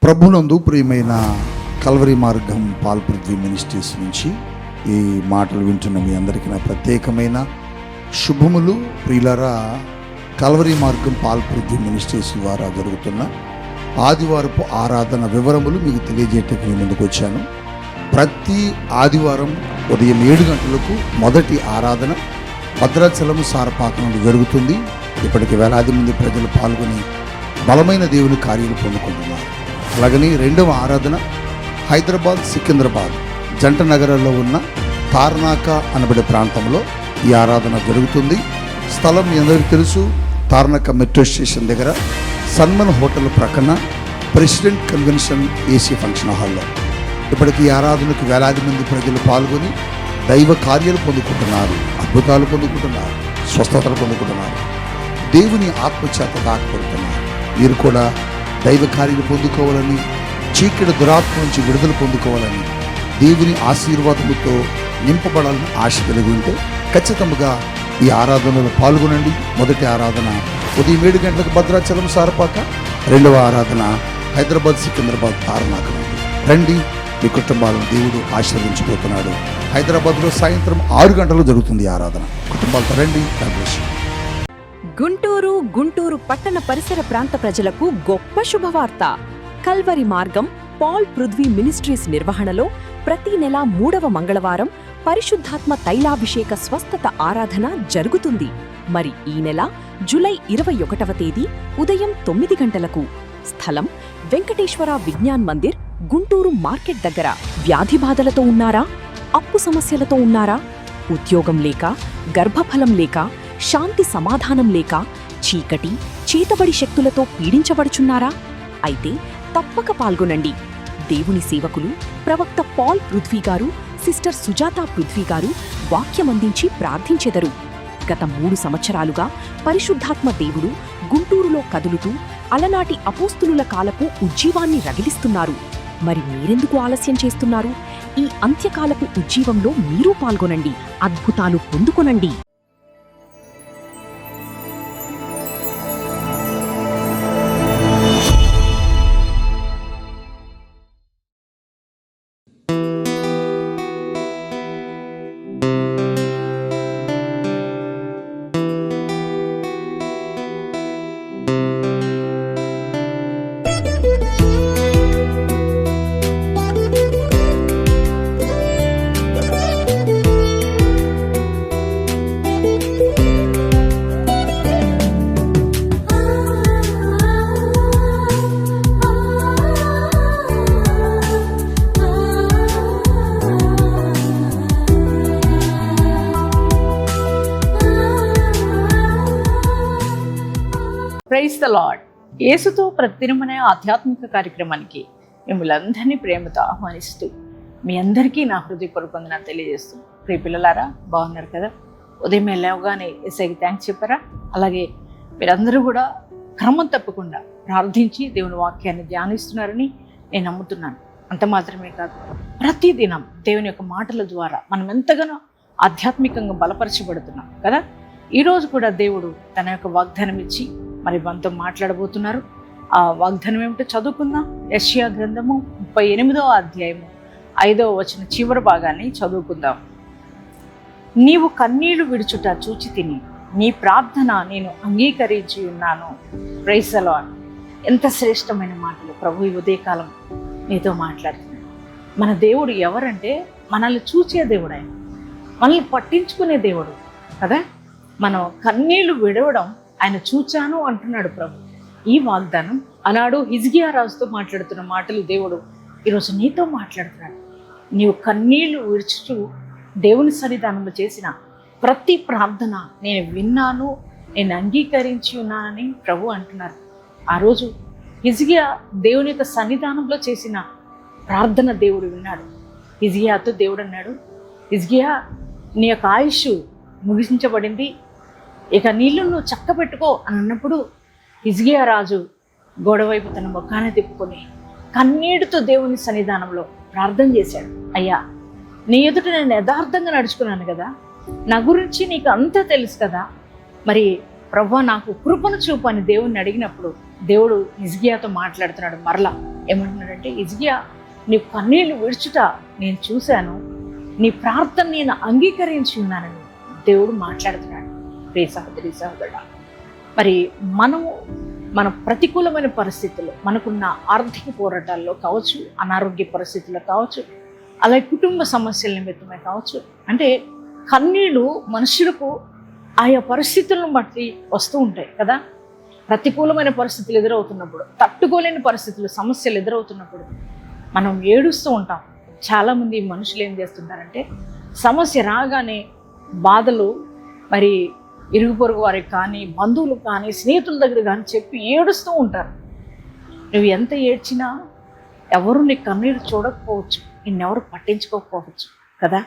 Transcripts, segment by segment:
ప్రభునందు ప్రియమైన కల్వరి మార్గం పాల్పృథ్వీ మినిస్ట్రీస్ నుంచి ఈ మాటలు వింటున్న మీ అందరికీ నా ప్రత్యేకమైన శుభములు. ప్రియులారా, కల్వరి మార్గం పాల్పృథ్వీ మినిస్ట్రీస్ ద్వారా జరుగుతున్న ఆదివారపు ఆరాధన వివరములు మీకు తెలియజేయటానికి మీ ముందుకు వచ్చాను. ప్రతి ఆదివారం ఉదయం 7 గంటలకు మొదటి ఆరాధన భద్రాచలం సారపాక నుండి జరుగుతుంది. ఇప్పటికి వేలాది మంది ప్రజలు పాల్గొని బలమైన దేవుని కార్యాలు పొందుకుంటున్నారు. అలాగని రెండవ ఆరాధన హైదరాబాద్ సికింద్రాబాద్ జంట నగరాల్లో ఉన్న తార్నాక అనబడే ప్రాంతంలో ఈ ఆరాధన జరుగుతుంది. స్థలం మీ అందరికీ తెలుసు. తార్నాక మెట్రో స్టేషన్ దగ్గర సన్మన్ హోటల్ ప్రక్కన ప్రెసిడెంట్ కన్వెన్షన్ ఏసీ ఫంక్షన్ హాల్లో ఇప్పటికి ఈ ఆరాధనకు వేలాది మంది ప్రజలు పాల్గొని దైవ కార్యాలు పొందుకుంటున్నారు, అద్భుతాలు పొందుకుంటున్నారు, స్వస్థతలు పొందుకుంటున్నారు, దేవుని ఆత్మచేత దాకపడుతున్నారు. మీరు కూడా దైవ కార్యాలు పొందుకోవాలని, చీకటి దురాత్మ నుంచి విడుదల పొందుకోవాలని, దేవుని ఆశీర్వాదముతో నింపబడాలని ఆశ కలిగి ఉంటే ఖచ్చితంగా ఈ ఆరాధనలో పాల్గొనండి. మొదటి ఆరాధన ఉదయం 7 గంటలకు భద్రాచలం సారపాక, రెండవ ఆరాధన హైదరాబాద్ సికింద్రాబాద్ తార్నాక. రండి, మీ కుటుంబాలను దేవుడు ఆశీర్వదించబోతున్నాడు. హైదరాబాద్లో సాయంత్రం 6 గంటలకు జరుగుతుంది ఆరాధన. కుటుంబాలతో రండి. గుంటూరు పట్టణ పరిసర ప్రాంత ప్రజలకు గొప్ప శుభవార్త. కల్వరి మార్గం పాల్ పృథ్వీ మినిస్ట్రీస్ నిర్వహణలో ప్రతి నెల 3వ మంగళవారం పరిశుద్ధాత్మ తైలాభిషేక స్వస్థత ఆరాధన జరుగుతుంది. మరి ఈ నెల జూలై 21వ తేదీ ఉదయం 9 గంటలకు. స్థలం వెంకటేశ్వర విజ్ఞాన్ మందిర్, గుంటూరు మార్కెట్ దగ్గర. వ్యాధి బాధలతో ఉన్నారా? అప్పు సమస్యలతో ఉన్నారా? ఉద్యోగం లేక, గర్భఫలం లేక, శాంతి సమాధానం లేక, చీకటి చేతబడి శక్తులతో పీడించబడుచున్నారా? అయితే తప్పక పాల్గొనండి. దేవుని సేవకులు ప్రవక్త పాల్ పృథ్వీ గారు, సిస్టర్ సుజాతా పృథ్వీ గారు వాక్యమందించి ప్రార్థించెదరు. గత 3 సంవత్సరాలుగా పరిశుద్ధాత్మ దేవుడు గుంటూరులో కదులుతూ అలనాటి అపోస్తులుల కాలపు ఉజ్జీవాన్ని రగిలిస్తున్నారు. మరి మీరెందుకు ఆలస్యం చేస్తున్నారు? ఈ అంత్యకాలపు ఉజ్జీవంలో మీరు పాల్గొనండి, అద్భుతాలు పొందుకొనండి. Praise the lord. యేసుతో ప్రతిదినమనే ఆధ్యాత్మిక కార్యక్రమానికి మిమ్మల్ని అందరినీ ప్రేమతో ఆహ్వానిస్తూ మీ అందరికీ నా హృదయపూర్వక వందనాలు తెలియజేస్తూ, ప్రియ పిల్లలారా, బాగున్నారు కదా? ఉదయం లేవగానే యేసయ్యకి థ్యాంక్స్ చెప్పారా? అలాగే మీరందరూ కూడా క్రమం తప్పకుండా ప్రార్థించి దేవుని వాక్యాన్ని ధ్యానిస్తున్నారని నేను నమ్ముతున్నాను. అంత మాత్రమే కాదు, ప్రతిదినం దేవుని యొక్క మాటల ద్వారా మనం ఎంతగానో ఆధ్యాత్మికంగా బలపరచబడుతున్నాం కదా. ఈరోజు కూడా దేవుడు తన యొక్క వాగ్దానం ఇచ్చి మరి మనతో మాట్లాడబోతున్నారు. ఆ వాగ్దానం ఏమిటో చదువుకుందాం. యెషయా గ్రంథము 38వ అధ్యాయము 5వ వచనం చివరి భాగాన్ని చదువుకుందాం. నీవు కన్నీళ్లు విడుచుట చూచి తిని, నీ ప్రార్థన నేను అంగీకరించి ఉన్నాను. Praise the Lord. ఎంత శ్రేష్టమైన మాటలు ప్రభు ఈ ఉదయకాలం నీతో మాట్లాడుతున్నాడు. మన దేవుడు ఎవరంటే మనల్ని చూచే దేవుడు, ఆయన మనల్ని పట్టించుకునే దేవుడు కదా. మనం కన్నీళ్లు విడవడం ఆయన చూచాను అంటున్నాడు ప్రభు. ఈ వాగ్దానం ఆనాడు హిజ్కియా రాజుతో మాట్లాడుతున్న మాటలు దేవుడు ఈరోజు నీతో మాట్లాడుతున్నాడు. నీవు కన్నీళ్లు విడుచుచు దేవుని సన్నిధానంలో చేసిన ప్రతి ప్రార్థన నేను విన్నాను, నేను అంగీకరించి ఉన్నానని ప్రభు అంటున్నారు. ఆ రోజు హిజ్కియా దేవుని యొక్క సన్నిధానంలో చేసిన ప్రార్థన దేవుడు విన్నాడు. హిజ్కియాతో దేవుడు అన్నాడు, హిజ్కియా, నీ యొక్క ఆయుష్ ముగించబడింది, ఇక నీళ్లు నువ్వు చక్క పెట్టుకో అని అన్నప్పుడు హిజ్కియా రాజు గోడవైపు తన ముఖాన్ని తిప్పుకొని కన్నీటితో దేవుని సన్నిధానంలో ప్రార్థన చేశాడు. అయ్యా, నీ ఎదుట నేను యథార్థంగా నడుచుకున్నాను కదా, నా గురించి నీకు అంతా తెలుసు కదా, మరి ప్రభువా నాకు కృపను చూపు అని దేవుణ్ణి అడిగినప్పుడు దేవుడు హిజ్కియాతో మాట్లాడుతున్నాడు. మరలా ఏమంటున్నాడంటే, హిజ్కియా, నీ కన్నీళ్లు విడుచుట నేను చూశాను, నీ ప్రార్థన నేను అంగీకరించి ఉన్నానని దేవుడు మాట్లాడుతున్నాడు. ప్రియ సహోదరి సహోదరుడా, మరి మన ప్రతికూలమైన పరిస్థితుల్లో, మనకున్న ఆర్థిక పోరాటాల్లో కావచ్చు, అనారోగ్య పరిస్థితుల్లో కావచ్చు, అలాగే కుటుంబ సమస్యల నిమిత్తమే కావచ్చు, అంటే కన్నీళ్ళు మనుషులకు ఆయా పరిస్థితులను బట్టి వస్తూ ఉంటాయి కదా. ప్రతికూలమైన పరిస్థితులు ఎదురవుతున్నప్పుడు, తట్టుకోలేని పరిస్థితులు, సమస్యలు ఎదురవుతున్నప్పుడు మనం ఏడుస్తూ ఉంటాం. చాలామంది మనుషులు ఏం చేస్తుంటారంటే, సమస్య రాగానే బాధలు మరి ఇరుగు పొరుగు వారికి కానీ, బంధువులు కానీ, స్నేహితుల దగ్గర కానీ చెప్పి ఏడుస్తూ ఉంటారు. నువ్వు ఎంత ఏడ్చినా ఎవరు నీ కన్నీరు చూడకపోవచ్చు, నిన్నెవరు పట్టించుకోకపోవచ్చు కదా.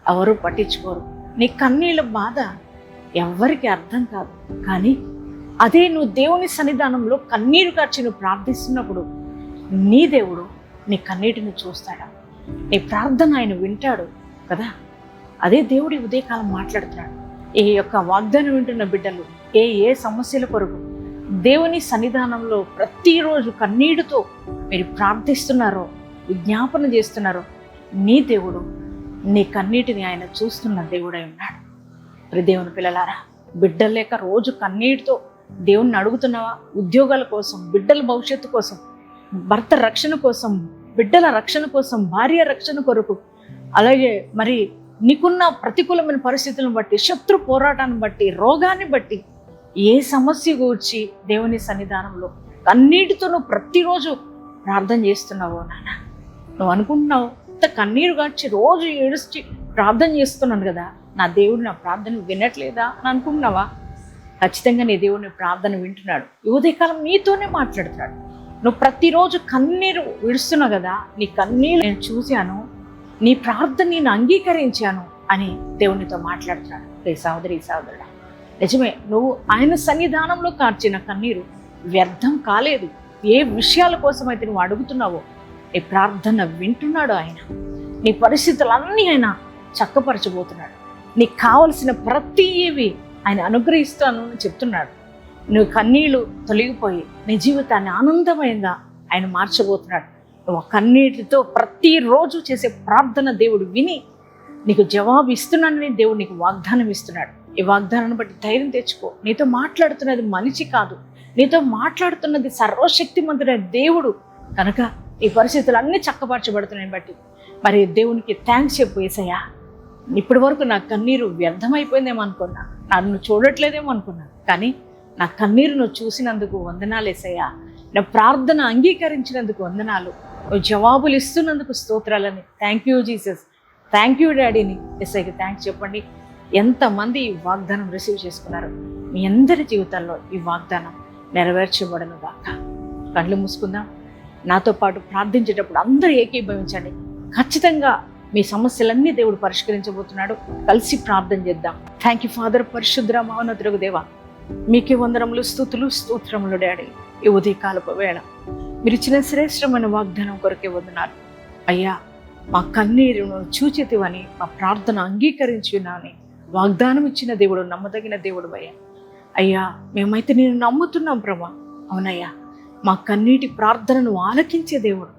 ఎవరు పట్టించుకోరు. నీ కన్నీళ్ళ బాధ ఎవరికి అర్థం కాదు. కానీ అదే నువ్వు దేవుని సన్నిధానంలో కన్నీరు కార్చి నువ్వు ప్రార్థిస్తున్నప్పుడు నీ దేవుడు నీ కన్నీటిని చూస్తాడా, నీ ప్రార్థన ఆయన వింటాడు కదా. అదే దేవుడి ఉదయకాలం మాట్లాడుతున్నాడు. ఈ యొక్క వాగ్దానం వింటున్న బిడ్డలు ఏ సమస్యల కొరకు దేవుని సన్నిధానంలో ప్రతిరోజు కన్నీటితో మీరు ప్రార్థిస్తున్నారో, విజ్ఞాపన చేస్తున్నారో, నీ దేవుడు నీ కన్నీటిని ఆయన చూస్తున్న దేవుడై ఉన్నాడు. మరి దేవుని పిల్లలారా, బిడ్డలు లేక రోజు కన్నీటితో దేవుణ్ణి అడుగుతున్నావా? ఉద్యోగాల కోసం, బిడ్డల భవిష్యత్తు కోసం, భర్త రక్షణ కోసం, బిడ్డల రక్షణ కోసం, భార్య రక్షణ కొరకు, అలాగే మరి నీకున్న ప్రతికూలమైన పరిస్థితులను బట్టి, శత్రు పోరాటాన్ని బట్టి, రోగాన్ని బట్టి, ఏ సమస్య గూర్చి దేవుని సన్నిధానంలో కన్నీటితో నువ్వు ప్రతిరోజు ప్రార్థన చేస్తున్నావో నాన్న, నువ్వు అనుకుంటున్నావు ఇంత కన్నీరు గార్చి రోజు ఏడుచి ప్రార్థన చేస్తున్నాను కదా, నా దేవుడు నా ప్రార్థన వినట్లేదా అని అనుకుంటున్నావా? ఖచ్చితంగా నీ దేవుడిని ప్రార్థన వింటున్నాడు. ఈ ఉదయకాలం నీతోనే మాట్లాడుతున్నాడు. నువ్వు ప్రతిరోజు కన్నీరు విడుస్తున్నావు కదా, నీ కన్నీరు నేను చూశాను, నీ ప్రార్థన నేను అంగీకరించాను అని దేవునితో మాట్లాడుతున్నాడు. రే సహోదరి సహోదరుడా, నిజమే, నువ్వు ఆయన సన్నిధానంలో కార్చిన కన్నీరు వ్యర్థం కాలేదు. ఏ విషయాల కోసం అయితే నువ్వు అడుగుతున్నావో నీ ప్రార్థన వింటున్నాడు ఆయన. నీ పరిస్థితులన్నీ ఆయన చక్కపరచబోతున్నాడు. నీకు కావలసిన ప్రతివి ఆయన అనుగ్రహిస్తాను అని చెప్తున్నాడు. నువ్వు కన్నీళ్లు తొలగిపోయి నీ జీవితాన్ని ఆనందమయంగా ఆయన మార్చబోతున్నాడు. నువ్వు కన్నీటితో ప్రతిరోజు చేసే ప్రార్థన దేవుడు విని నీకు జవాబు ఇస్తున్నానని దేవుడు నీకు వాగ్దానం ఇస్తున్నాడు. ఈ వాగ్దానాన్ని బట్టి ధైర్యం తెచ్చుకో. నీతో మాట్లాడుతున్నది మనిషి కాదు, నీతో మాట్లాడుతున్నది సర్వశక్తిమంతుడైన దేవుడు కనుక ఈ పరిస్థితులు అన్నీ చక్కపరచబడుతున్నాయి బట్టి మరి దేవునికి థ్యాంక్స్ చెప్పు. యేసయ్యా, ఇప్పటి వరకు నా కన్నీరు వ్యర్థమైపోయిందేమో అనుకున్నా, నన్ను చూడట్లేదేమో అనుకున్నా, కానీ నా కన్నీరు నువ్వు చూసినందుకు వందనాలు యేసయ్యా, నా ప్రార్థన అంగీకరించినందుకు వందనాలు, నువ్వు జవాబులు ఇస్తున్నందుకు స్తోత్రాలని. Thank you Jesus, thank you డాడీని. యేసయ్యకి థ్యాంక్స్ చెప్పండి. ఎంతమంది ఈ వాగ్దానం రిసీవ్ చేసుకున్నారు, మీ అందరి జీవితాల్లో ఈ వాగ్దానం నెరవేర్చబడను గాక. కళ్ళు మూసుకుందాం. నాతో పాటు ప్రార్థించేటప్పుడు అందరూ ఏకీభవించండి. ఖచ్చితంగా మీ సమస్యలన్నీ దేవుడు పరిష్కరించబోతున్నాడు. కలిసి ప్రార్థన చేద్దాం. థ్యాంక్ యూ ఫాదర్, పరిశుద్ధ మహోన్నతులకు దేవా, మీకే వందనములు, స్తుతులు, స్తోత్రములు డాడీ. ఈ ఉదయకాలపు వేళ మీరు ఇచ్చిన శ్రేష్టమైన వాగ్దానం కొరకే వందనాలు అయ్యా. మా కన్నీరును చూచితివని, మా ప్రార్థన అంగీకరించున్నాని వాగ్దానం ఇచ్చిన దేవుడు, నమ్మదగిన దేవుడు అయ్యా. అయ్యా, మేమైతే నేను నమ్ముతున్నాం ప్రభా. అవునయ్యా, మా కన్నీటి ప్రార్థనను ఆలకించే దేవుడు,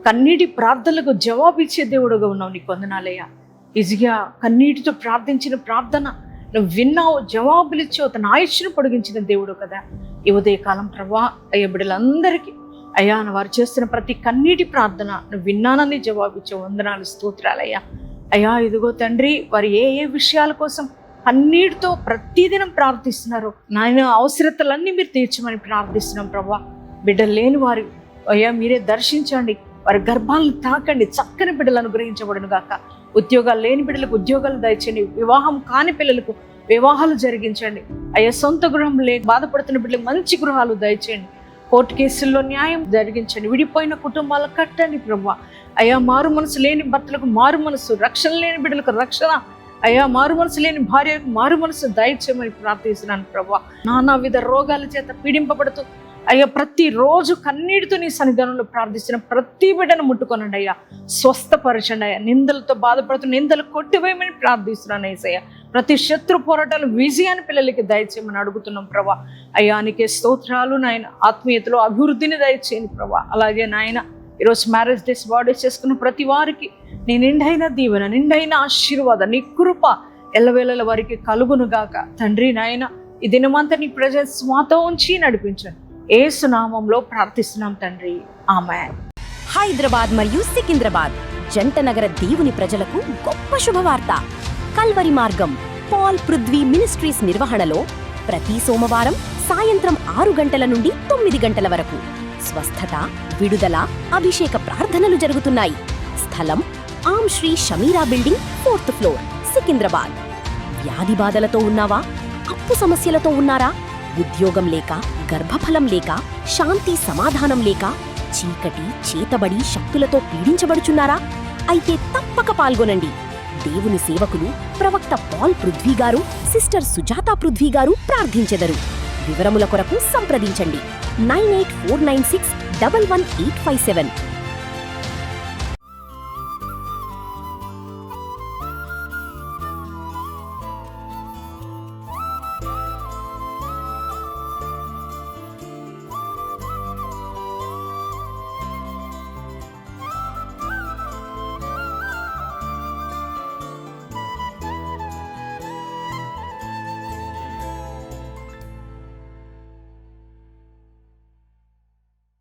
కన్నీటి ప్రార్థనలకు జవాబిచ్చే దేవుడుగా ఉన్నావు. నీకు వందనాలయ్యా. ఈజీగా కన్నీటితో ప్రార్థించిన ప్రార్థన నువ్వు విన్నావు, జవాబులు ఇచ్చావు, తన ఆయుష్ను పొడిగించిన దేవుడు కదా. ఈ ఉదయకాలం ప్రభా అయ్యా, బిడ్డలందరికీ అయ్యా వారు చేస్తున్న ప్రతి కన్నీటి ప్రార్థన నువ్వు విన్నానని జవాబిచ్చావు. వందనాలు, స్తోత్రాలయ్యా. అయ్యా, ఇదిగో తండ్రి, వారు ఏ విషయాల కోసం కన్నీటితో ప్రతిదినం ప్రార్థిస్తున్నారు నాయన, అవసరతలన్నీ మీరు తీర్చమని ప్రార్థిస్తున్నాం ప్రభా. బిడ్డలు లేని వారు అయ్యా మీరే దర్శించండి, వారి గర్భాలను తాకండి, చక్కని బిడ్డలు అనుగ్రహించబడును గాక. ఉద్యోగాలు లేని బిడ్డలకు ఉద్యోగాలు దయచేయండి, వివాహం కాని పిల్లలకు వివాహాలు జరిగించండి అయ్యా. సొంత గృహం లేక బాధపడుతున్న బిడ్డలకు మంచి గృహాలు దయచేయండి. కోర్టు కేసుల్లో న్యాయం జరిగించండి. విడిపోయిన కుటుంబాలు కట్టండి ప్రభా. అయ్యా, మారు మనసు లేని భర్తలకు మారు మనసు, రక్షణ లేని బిడ్డలకు రక్షణ, అయ్యా మారు మనసు లేని భార్యలకు మారు మనసు దయచేయమని ప్రార్థిస్తున్నాను ప్రభా. నానా విధ రోగాల చేత పీడింపబడుతూ అయ్యా ప్రతిరోజు కన్నీటితో నీ సన్నిధానంలో ప్రార్థిస్తున్న ప్రతి బిడ్డను ముట్టుకొనండి అయ్యా, స్వస్థపరచండి అయ్యా. నిందలతో బాధపడుతున్న నిందలు కొట్టివేయమని ప్రార్థిస్తున్నాను యేసయ్య. ప్రతి శత్రు పోరాటాలు విజయాన్ని పిల్లలకి దయచేయమని అడుగుతున్నాం ప్రభా. అయ్యా నీకే స్తోత్రాలు నాయన. ఆత్మీయతలో అభివృద్ధిని దయచేయని ప్రభా. అలాగే నాయన ఈరోజు మ్యారేజ్ డేస్ బర్త్డేస్ చేసుకున్న ప్రతి వారికి నీ నిండైన దీవెన, నిండైన ఆశీర్వాదం, నీ కృప ఎల్లవేళల వారికి కలుగును గాక తండ్రి. నాయన ఈ దినమంతా నీ ప్రజెన్స్ మాతో ఉంచి నడిపించండి. యేసు నామంలో ప్రార్థిస్తున్నాం తండ్రి, ఆమేన్. హైదరాబాద్ మరియు సికింద్రాబాద్ జంట నగర దేవుని ప్రజలకు గొప్ప శుభవార్త. కల్వరి మార్గం పాల్ పృథ్వీ మినిస్ట్రీస్ నిర్వహణలో ప్రతి సోమవారం సాయంత్రం 6 గంటల నుండి 9 గంటల వరకు స్వస్థత, విడుదల, అభిషేక ప్రార్థనలు జరుగుతున్నాయి. స్థలం ఆమ్ Shri Shamira building 4th floor, Secunderabad. వ్యాధి బాధలతో ఉన్నావా? అప్పు సమస్యలతో ఉన్నారా? ఉద్యోగం లేక, గర్భఫలం లేక, శాంతి సమాధానం లేక, చీకటి చేతబడి శక్తులతో పీడించబడుచున్నారా? అయితే తప్పక పాల్గొనండి. దేవుని సేవకులు ప్రవక్త పాల్ పృథ్వీ గారు, సిస్టర్ సుజాత పృథ్వీ గారు ప్రార్థించెదరు. వివరముల కొరకు సంప్రదించండి 9849611857.